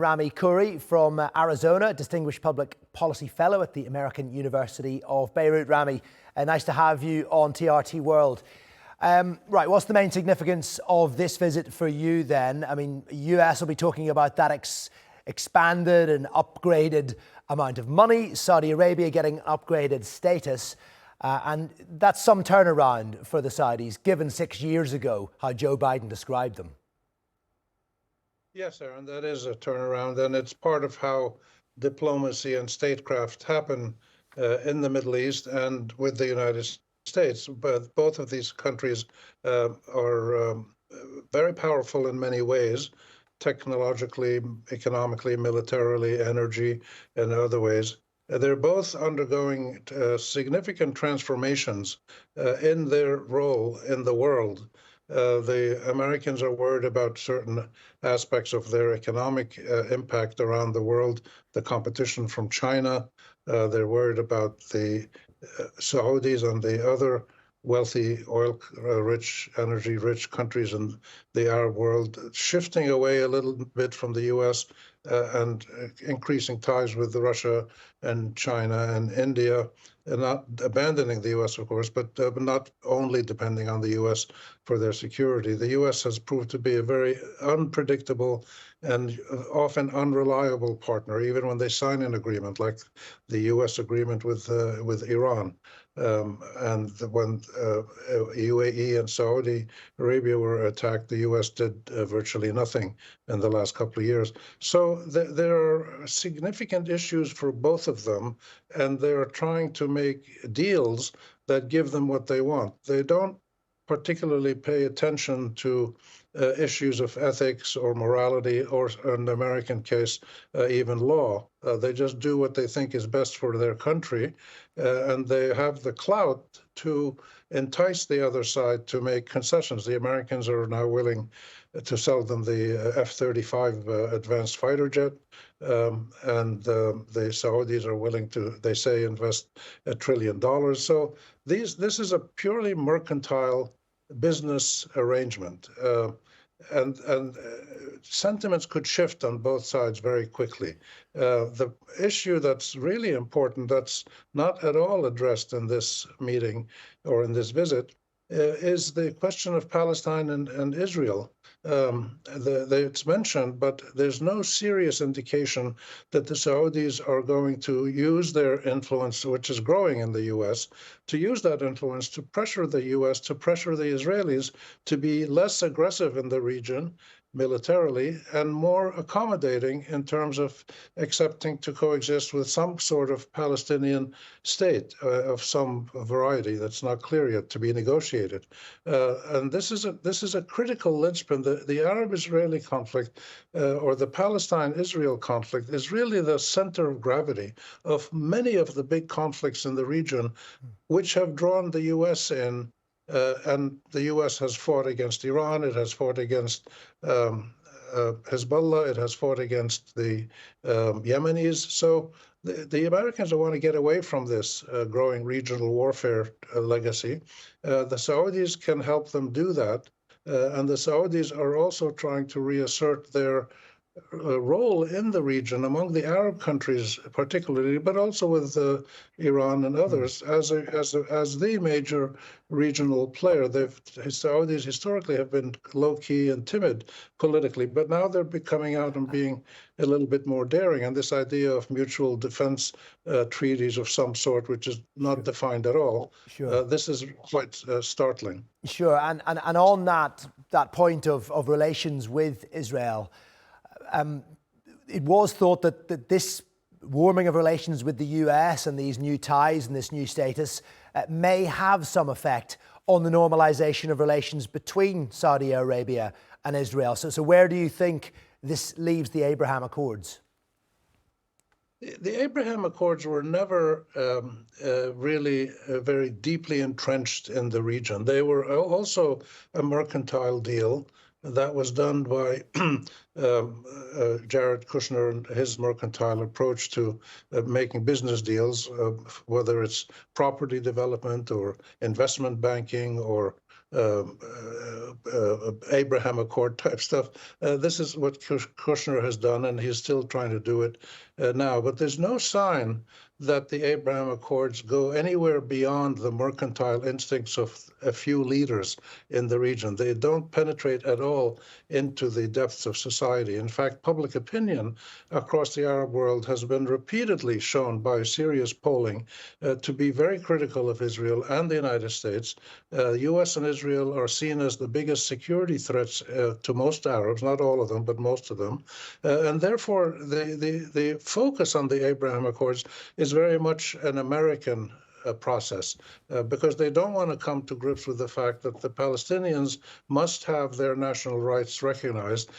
Rami Khouri from Arizona, Distinguished Public Policy Fellow at the American University of Beirut. Rami, nice to have you on TRT World. Right, what's the main significance of this visit for you then? I mean, US will be talking about that expanded and upgraded amount of money, Saudi Arabia getting upgraded status, and that's some turnaround for the Saudis, given 6 years ago how Joe Biden described them. Yes, Aaron, that is a turnaround, and it's part of how diplomacy and statecraft happen in the Middle East and with the United States. But both of these countries are very powerful in many ways, technologically, economically, militarily, energy, and other ways. They're both undergoing significant transformations in their role in the world. The Americans are worried about certain aspects of their economic impact around the world, the competition from China. They're worried about the Saudis and the other wealthy, oil-rich, energy-rich countries in the Arab world, shifting away a little bit from the U.S. And increasing ties with Russia and China and India, and not abandoning the U.S., of course, but not only depending on the U.S. for their security. The U.S. has proved to be a very unpredictable and often unreliable partner, even when they sign an agreement, like the U.S. agreement with Iran. And when UAE and Saudi Arabia were attacked, the U.S. did virtually nothing in the last couple of years. So there are significant issues for both of them, and they are trying to make deals that give them what they want. They don't particularly pay attention to issues of ethics or morality, or in the American case, even law. They just do what they think is best for their country, and they have the clout to entice the other side to make concessions. The Americans are now willing to sell them the F-35 advanced fighter jet, and the Saudis are willing to, they say, invest $1 trillion. So this is a purely mercantile business arrangement, and sentiments could shift on both sides very quickly. The issue that's really important, that's not at all addressed in this meeting or in this visit, is the question of Palestine and Israel. It's mentioned, but there's no serious indication that the Saudis are going to use their influence, which is growing in the U.S., to use that influence to pressure the U.S., to pressure the Israelis to be less aggressive in the region militarily and more accommodating in terms of accepting to coexist with some sort of Palestinian state of some variety that's not clear yet, to be negotiated. And this is a critical linchpin. The Arab-Israeli conflict, or the Palestine-Israel conflict, is really the center of gravity of many of the big conflicts in the region, which have drawn the U.S. in. And the U.S. has fought against Iran, it has fought against Hezbollah, it has fought against the Yemenis. So the Americans don't want to get away from this growing regional warfare legacy. The Saudis can help them do that. And the Saudis are also trying to reassert their role in the region among the Arab countries, particularly, but also with Iran and others, as the major regional player. The Saudis historically have been low-key and timid politically, but now they're coming out and being a little bit more daring. And this idea of mutual defense treaties of some sort, which is not defined at all, this is quite startling. Sure, and on that point of relations with Israel, it was thought that this warming of relations with the US and these new ties and this new status may have some effect on the normalization of relations between Saudi Arabia and Israel. So where do you think this leaves the Abraham Accords? The Abraham Accords were never really very deeply entrenched in the region. They were also a mercantile deal that was done by Jared Kushner and his mercantile approach to making business deals, whether it's property development or investment banking or Abraham Accord type stuff. This is what Kushner has done, and he's still trying to do it now. But there's no sign that the Abraham Accords go anywhere beyond the mercantile instincts of a few leaders in the region. They don't penetrate at all into the depths of society. In fact, public opinion across the Arab world has been repeatedly shown by serious polling to be very critical of Israel and the United States. US and Israel are seen as the biggest security threats to most Arabs, not all of them, but most of them. And therefore, the focus on the Abraham Accords is very much an American process because they don't want to come to grips with the fact that the Palestinians must have their national rights recognized,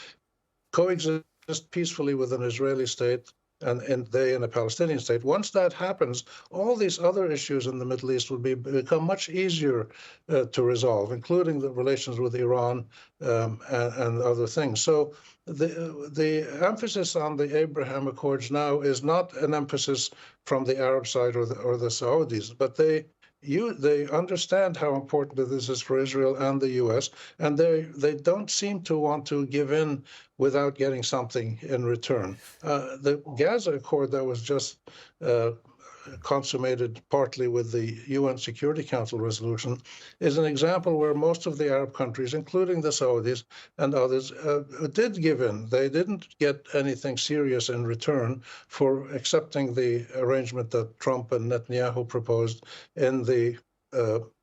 coexist peacefully with an Israeli state, and they in a Palestinian state. Once that happens, all these other issues in the Middle East will become much easier to resolve, including the relations with Iran and other things. So the emphasis on the Abraham Accords now is not an emphasis from the Arab side or the Saudis, but they understand how important this is for Israel and the U.S., and they don't seem to want to give in without getting something in return. The Gaza Accord that was just consummated partly with the UN Security Council resolution is an example where most of the Arab countries, including the Saudis and others, did give in. They didn't get anything serious in return for accepting the arrangement that Trump and Netanyahu proposed in the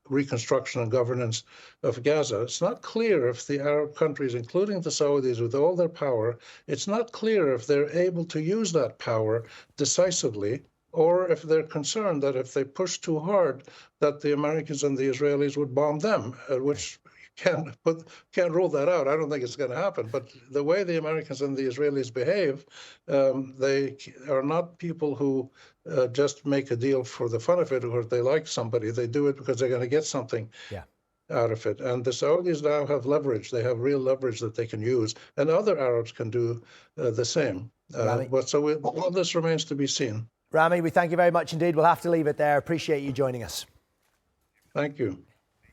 reconstruction and governance of Gaza. It's not clear if the Arab countries, including the Saudis with all their power, it's not clear if they're able to use that power decisively, or if they're concerned that if they push too hard, that the Americans and the Israelis would bomb them, which can't rule that out. I don't think it's going to happen. But the way the Americans and the Israelis behave, they are not people who just make a deal for the fun of it, or if they like somebody. They do it because they're going to get something out of it. And the Saudis now have leverage. They have real leverage that they can use, and other Arabs can do the same. All this remains to be seen. Rami, we thank you very much indeed. We'll have to leave it there. Appreciate you joining us. Thank you.